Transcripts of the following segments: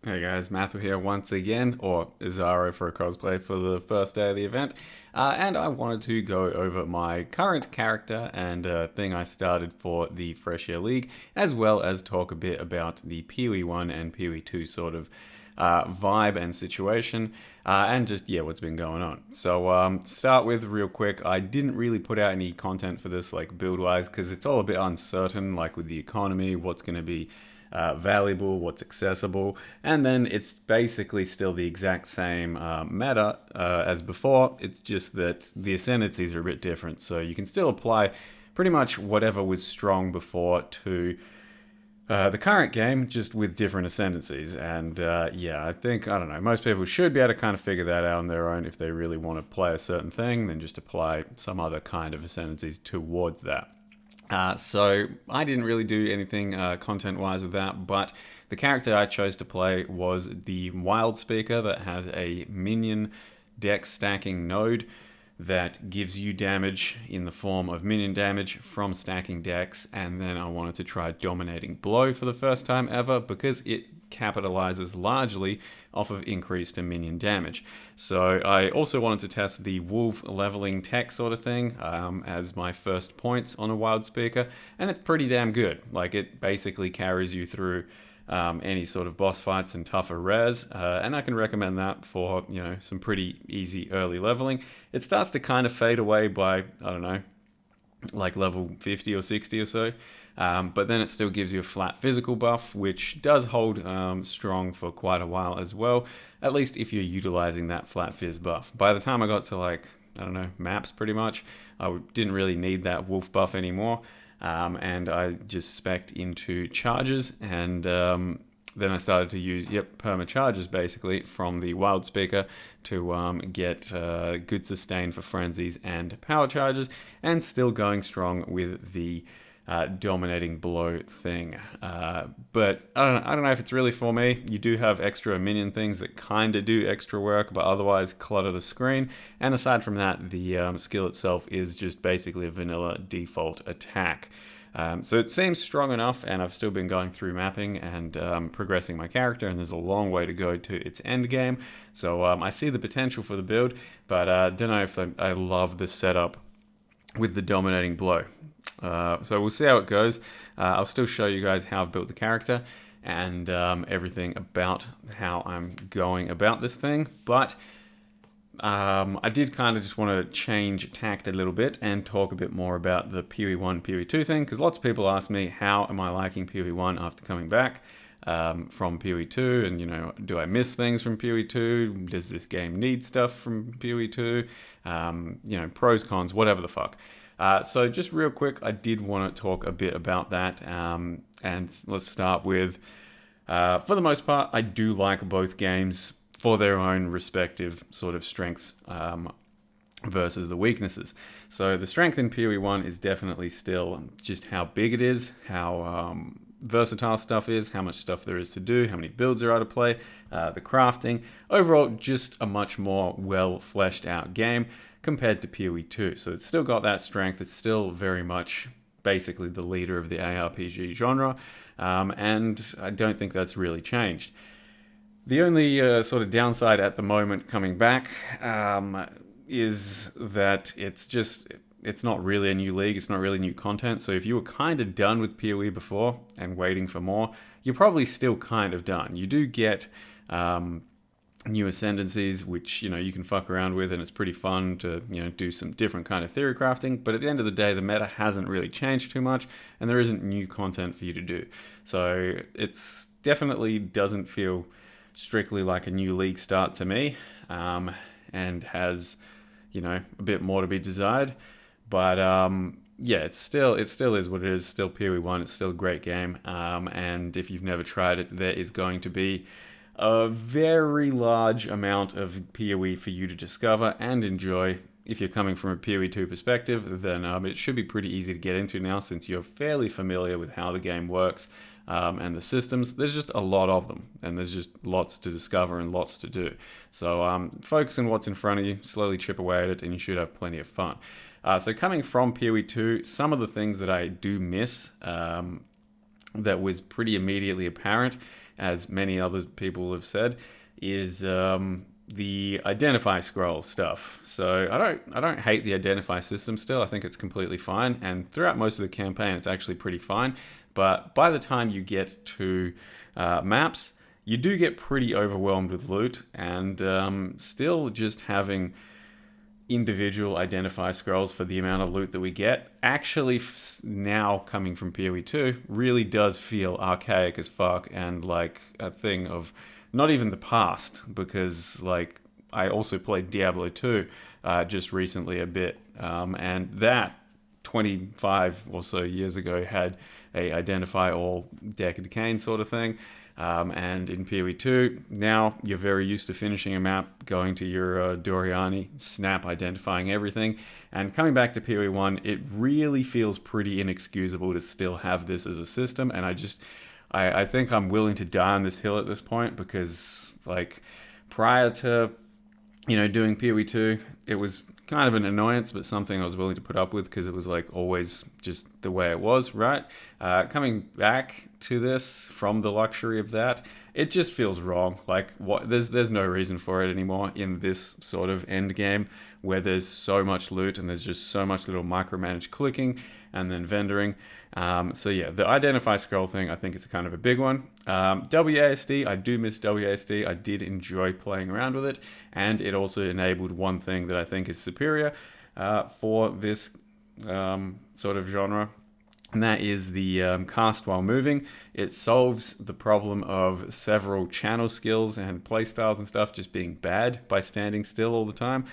Hey guys, Matthew here once again, or Izaro for a cosplay for the first day of the event. And I wanted to go over my current character and thing I started for the Phrecia League, as well as talk a bit about the PoE 1 and PoE 2 sort of vibe and situation, and just, yeah, what's been going on. So, to start with, real quick, I didn't really put out any content for this, like, build-wise, because it's all a bit uncertain, like, with the economy, what's going to be valuable, what's accessible, and then it's basically still the exact same meta as before. It's just that the ascendancies are a bit different, so you can still apply pretty much whatever was strong before to the current game, just with different ascendancies. And yeah, I don't know, most people should be able to kind of figure that out on their own. If they really want to play a certain thing, then just apply some other kind of ascendancies towards that. So I didn't really do anything content-wise with that, but the character I chose to play was the Wildspeaker that has a minion deck stacking node that gives you damage in the form of minion damage from stacking decks, and then I wanted to try Dominating Blow for the first time ever because it capitalizes largely off of increased minion damage. So I also wanted to test the wolf leveling tech sort of thing as my first points on a Wildspeaker, and it's pretty damn good. Like, it basically carries you through any sort of boss fights and tougher rares, and I can recommend that for, you know, some pretty easy early leveling. It starts to kind of fade away by, I don't know, like level 50 or 60 or so, but then it still gives you a flat physical buff, which does hold strong for quite a while as well, at least if you're utilizing that flat fizz buff. By the time I got to, like, I don't know, maps pretty much, I didn't really need that wolf buff anymore. And I just spec'd into charges, and then I started to use, perma charges basically from the Wildspeaker to get good sustain for frenzies and power charges, and still going strong with the Dominating Blow thing. But I don't know if it's really for me. You do have extra minion things that kind of do extra work, but otherwise clutter the screen. And aside from that, the skill itself is just basically a vanilla default attack. So it seems strong enough, and I've still been going through mapping and progressing my character, and there's a long way to go to its end game. So I see the potential for the build, but I don't know if I love the setup with the Dominating Blow. So we'll see how it goes. I'll still show you guys how I've built the character and everything about how I'm going about this thing, but I did kind of just want to change tact a little bit and talk a bit more about the PoE 1, PoE 2 thing, because lots of people ask me, how am I liking PoE 1 after coming back from PoE 2, and, you know, do I miss things from PoE 2? Does this game need stuff from PoE 2? You know, pros, cons, whatever the fuck. So just real quick, I did want to talk a bit about that, and let's start with, for the most part, I do like both games for their own respective sort of strengths versus the weaknesses. So the strength in PoE 1 is definitely still just how big it is, how versatile stuff is, how much stuff there is to do, how many builds there are to play, the crafting. Overall, just a much more well fleshed out game compared to PoE 2. So it's still got that strength. It's still very much basically the leader of the ARPG genre, and I don't think that's really changed. The only sort of downside at the moment coming back is that it's not really a new league, it's not really new content. So if you were kind of done with PoE before and waiting for more, you're probably still kind of done. You do get new ascendancies, which, you know, you can fuck around with, and it's pretty fun to, you know, do some different kind of theory crafting. But at the end of the day, the meta hasn't really changed too much, and there isn't new content for you to do. So it's definitely doesn't feel strictly like a new league start to me, and has, you know, a bit more to be desired. But yeah, it still is what it is. Still PoE 1. It's still a great game, and if you've never tried it, there is going to be a very large amount of PoE for you to discover and enjoy. If you're coming from a PoE 2 perspective, then it should be pretty easy to get into now, since you're fairly familiar with how the game works and the systems. There's just a lot of them, and there's just lots to discover and lots to do. So focus on what's in front of you, slowly chip away at it, and you should have plenty of fun. So coming from PoE 2, some of the things that I do miss that was pretty immediately apparent as many other people have said, is the identify scroll stuff. So I don't hate the identify system still. I think it's completely fine, and throughout most of the campaign it's actually pretty fine. But by the time you get to maps, you do get pretty overwhelmed with loot, and still just having individual identify scrolls for the amount of loot that we get actually now coming from PoE 2 really does feel archaic as fuck and like a thing of not even the past, because like I also played Diablo 2 just recently a bit, and that 25 or so years ago had a identify all Deckard Cain sort of thing. And in PoE 2, now you're very used to finishing a map, going to your Doriani, snap, identifying everything. And coming back to PoE 1, it really feels pretty inexcusable to still have this as a system. And I think I'm willing to die on this hill at this point, because like prior to, doing PoE 2, it was kind of an annoyance, but something I was willing to put up with because it was like always just the way it was, right? Coming back to this from the luxury of that, it just feels wrong. Like there's no reason for it anymore in this sort of end game where there's so much loot and there's just so much little micromanaged clicking and then vendoring. So yeah, the identify scroll thing, I think it's kind of a big one. WASD, I do miss WASD. I did enjoy playing around with it, and it also enabled one thing that I think is superior for this sort of genre, and that is the cast while moving. It solves the problem of several channel skills and playstyles and stuff just being bad by standing still all the time.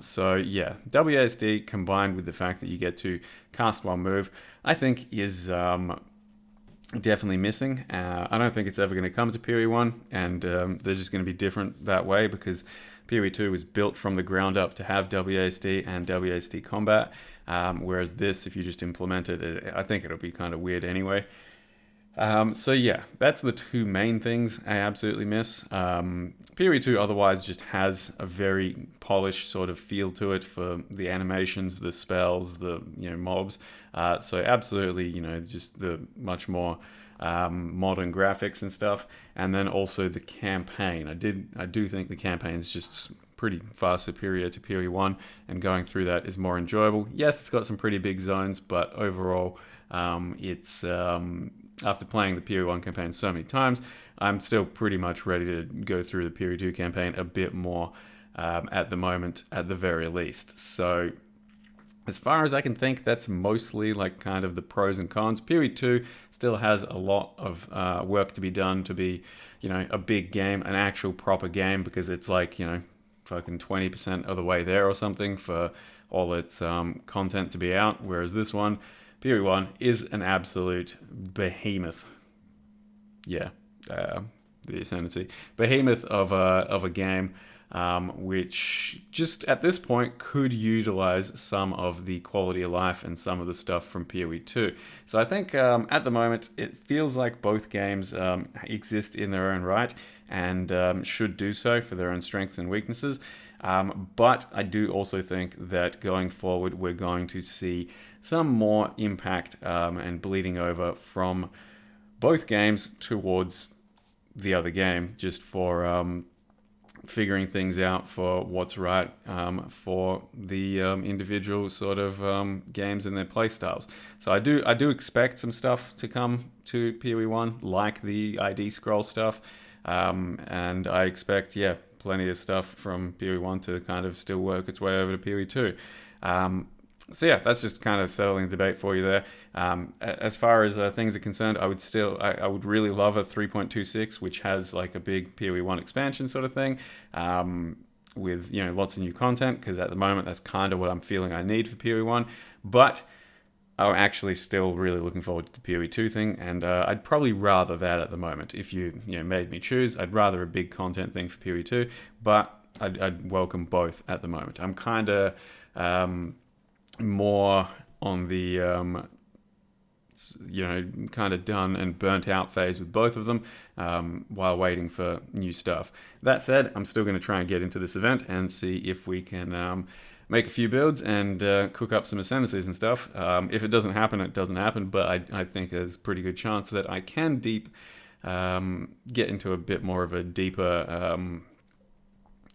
So yeah, WASD combined with the fact that you get to cast while move, I think is definitely missing. I don't think it's ever going to come to PoE 1, and they're just going to be different that way, because PoE 2 was built from the ground up to have WASD and WASD combat, whereas this, if you just implement it, I think it'll be kind of weird anyway. So yeah, that's the two main things I absolutely miss. PoE 2 otherwise just has a very polished sort of feel to it for the animations, the spells, the mobs. So absolutely, just the much more modern graphics and stuff, and then also the campaign. I do think the campaign is just pretty far superior to PoE 1, and going through that is more enjoyable. Yes, it's got some pretty big zones, but overall, it's after playing the PoE 1 campaign so many times, I'm still pretty much ready to go through the PoE 2 campaign a bit more at the moment, at the very least. So as far as I can think, that's mostly like kind of the pros and cons. PoE 2 still has a lot of work to be done to be, a big game, an actual proper game, because it's like, fucking 20% of the way there or something for all its content to be out. Whereas this one, PoE 1, is an absolute behemoth. Yeah, the ascendancy. Behemoth of a game, which just at this point could utilize some of the quality of life and some of the stuff from PoE 2. So I think at the moment it feels like both games exist in their own right, and should do so for their own strengths and weaknesses. But I do also think that going forward we're going to see some more impact and bleeding over from both games towards the other game, just for figuring things out for what's right for the individual sort of games and their playstyles. So I do expect some stuff to come to PoE 1, like the ID scroll stuff, and I expect plenty of stuff from PoE 1 to kind of still work its way over to PoE 2. So yeah, that's just kind of settling the debate for you there. As far as things are concerned, I would really love a 3.26, which has like a big PoE 1 expansion sort of thing, with lots of new content, because at the moment that's kind of what I'm feeling I need for PoE 1. But I'm actually still really looking forward to the PoE 2 thing, and I'd probably rather that at the moment. If you made me choose, I'd rather a big content thing for PoE 2, but I'd welcome both at the moment. I'm kind of more on the kind of done and burnt out phase with both of them, while waiting for new stuff. That said, I'm still going to try and get into this event and see if we can make a few builds and cook up some ascendancies and stuff. If it doesn't happen, it doesn't happen, but I think there's a pretty good chance that I can deep get into a bit more of a deeper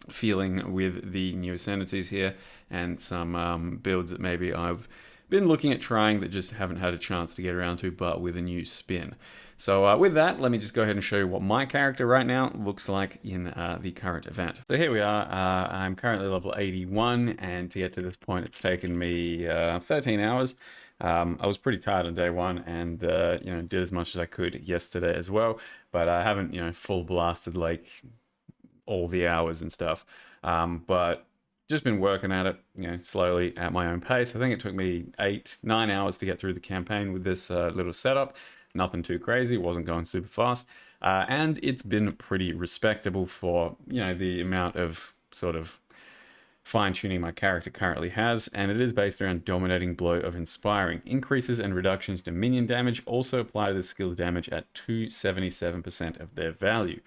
feeling with the new ascendancies here, and some builds that maybe I've been looking at trying that just haven't had a chance to get around to, but with a new spin. So with that, let me just go ahead and show you what my character right now looks like in the current event. So here we are. I'm currently level 81, and to get to this point, it's taken me 13 hours. I was pretty tired on day one, and did as much as I could yesterday as well. But I haven't full blasted like all the hours and stuff. But just been working at it, slowly at my own pace. I think it took me 8-9 hours to get through the campaign with this little setup. Nothing too crazy, wasn't going super fast. And it's been pretty respectable for, the amount of sort of fine-tuning my character currently has, and it is based around Dominating Blow of Inspiring. Increases and reductions to minion damage also apply to the skill's damage at 277% of their value.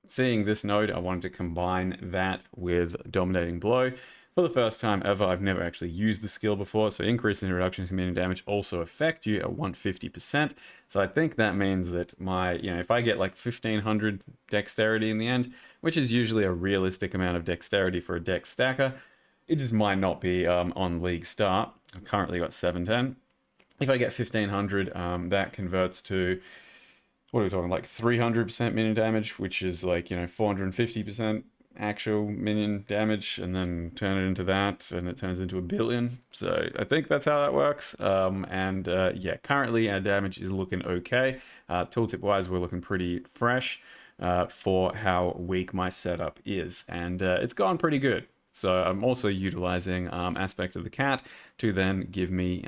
Seeing this node, I wanted to combine that with Dominating Blow. For the first time ever, I've never actually used the skill before, so increases and reductions in minion damage also affect you at 150%. So I think that means that my, if I get like 1500 dexterity in the end, which is usually a realistic amount of dexterity for a dex stacker, it just might not be on league start. I've currently got 710. If I get 1500, that converts to, what are we talking, like 300% minion damage, which is like, 450% actual minion damage, and then turn it into that, and it turns into 1 billion. So I think that's how that works. Yeah, currently our damage is looking okay. Tooltip wise, we're looking pretty fresh for how weak my setup is, and it's gone pretty good. So I'm also utilizing Aspect of the Cat to then give me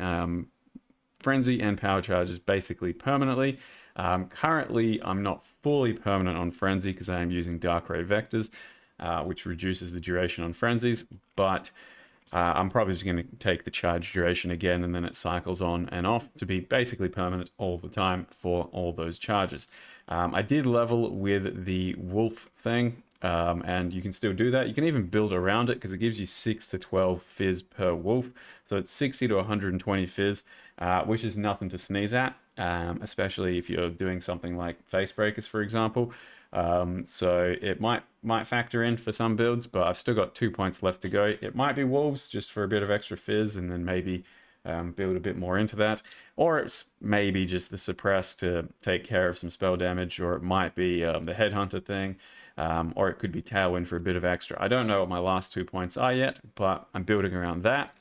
Frenzy and Power Charges basically permanently. Currently, I'm not fully permanent on Frenzy because I am using Dark Ray Vectors, which reduces the duration on Frenzies, but I'm probably just going to take the charge duration again, and then it cycles on and off to be basically permanent all the time for all those charges. I did level with the wolf thing, and you can still do that. You can even build around it because it gives you 6 to 12 fizz per wolf, so it's 60 to 120 fizz, which is nothing to sneeze at, especially if you're doing something like face breakers, for example. So it might factor in for some builds, but I've still got 2 points left to go. It might be wolves just for a bit of extra fizz, and then maybe build a bit more into that, or it's maybe just the suppress to take care of some spell damage, or it might be the headhunter thing, or it could be tailwind for a bit of extra. I don't know what my last 2 points are yet, but I'm building around that.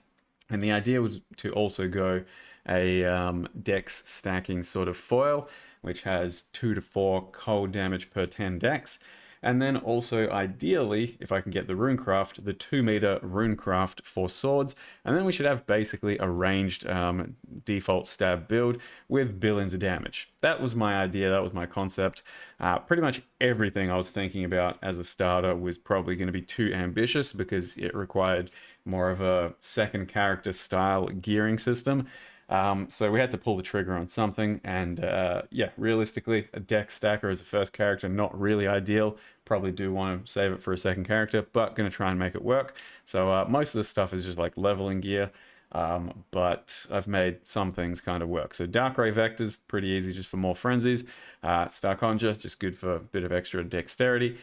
And the idea was to also go a dex stacking sort of foil, which has 2 to 4 cold damage per 10 dex. And then also, ideally, if I can get the Runecraft, the 2-meter Runecraft for swords. And then we should have basically a ranged default stab build with billions of damage. That was my idea, that was my concept. Pretty much everything I was thinking about as a starter was probably going to be too ambitious because it required more of a second character style gearing system. So we had to pull the trigger on something, and yeah, realistically, a deck stacker as a first character, not really ideal. Probably do want to save it for a second character, but going to try and make it work. So most of the stuff is just like leveling gear, but I've made some things kind of work. So Dark Ray Vectors, pretty easy just for more frenzies. Star Conjure, just good for a bit of extra dexterity.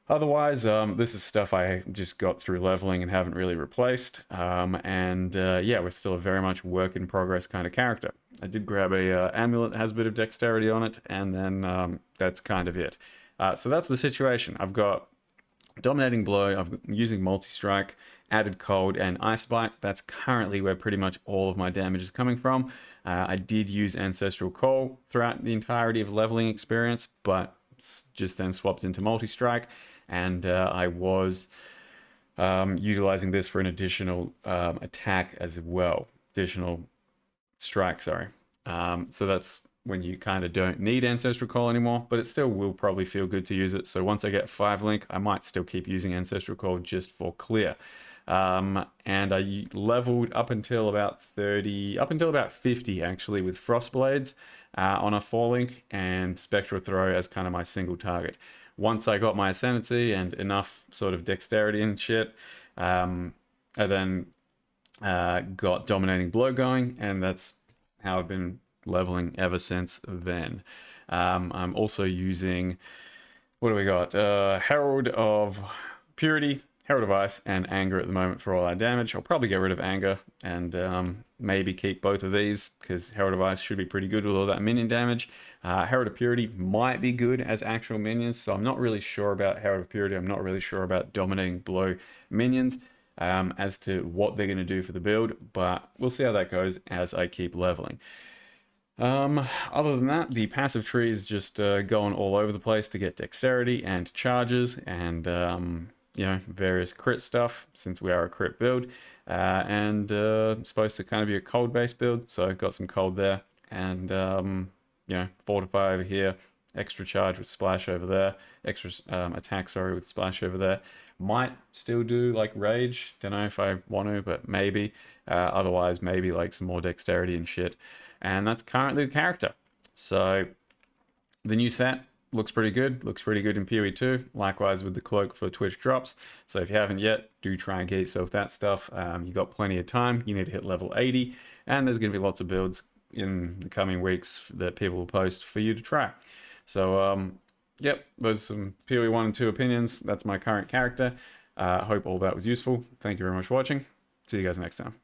Otherwise, this is stuff I just got through leveling and haven't really replaced. Yeah, we're still a very much work in progress kind of character. I did grab a amulet that has a bit of dexterity on it, and then that's kind of it. So that's the situation. I've got Dominating Blow, I'm using Multi-Strike, added Cold, and Ice Bite. That's currently where pretty much all of my damage is coming from. I did use Ancestral Call throughout the entirety of leveling experience, but just then swapped into Multi-Strike. And I was utilizing this for an additional attack as well. Additional strike, sorry. So that's when you kind of don't need Ancestral Call anymore, but it still will probably feel good to use it. So once I get 5 link, I might still keep using Ancestral Call just for clear. And I leveled up until about 30, up until about 50 actually, with Frostblades on a 4 link and Spectral Throw as kind of my single target. Once I got my Ascendancy and enough sort of dexterity and shit, I then got Dominating Blow going, and that's how I've been leveling ever since then. I'm also using, what do we got? Herald of Purity, Herald of Ice, and Anger at the moment for all our damage. I'll probably get rid of Anger and maybe keep both of these because Herald of Ice should be pretty good with all that minion damage. Herald of Purity might be good as actual minions, so I'm not really sure about Herald of Purity. I'm not really sure about Dominating Blow minions as to what they're going to do for the build, but we'll see how that goes as I keep leveling. Other than that, the passive tree is just going all over the place to get dexterity and charges and, you know, various crit stuff since we are a crit build. And supposed to kind of be a cold based build, so I've got some cold there. And, you know, fortify over here, extra charge with splash over there, extra attack, sorry, with splash over there. Might still do like rage, don't know if I want to, but maybe. Otherwise, maybe like some more dexterity and shit. And that's currently the character. So the new set looks pretty good. Looks pretty good in PoE 2. Likewise with the cloak for Twitch drops. So if you haven't yet, do try and get yourself that stuff. You got plenty of time. You need to hit level 80. And there's going to be lots of builds in the coming weeks that people will post for you to try. So, yep, those are some PoE 1 and 2 opinions. That's my current character. I hope all that was useful. Thank you very much for watching. See you guys next time.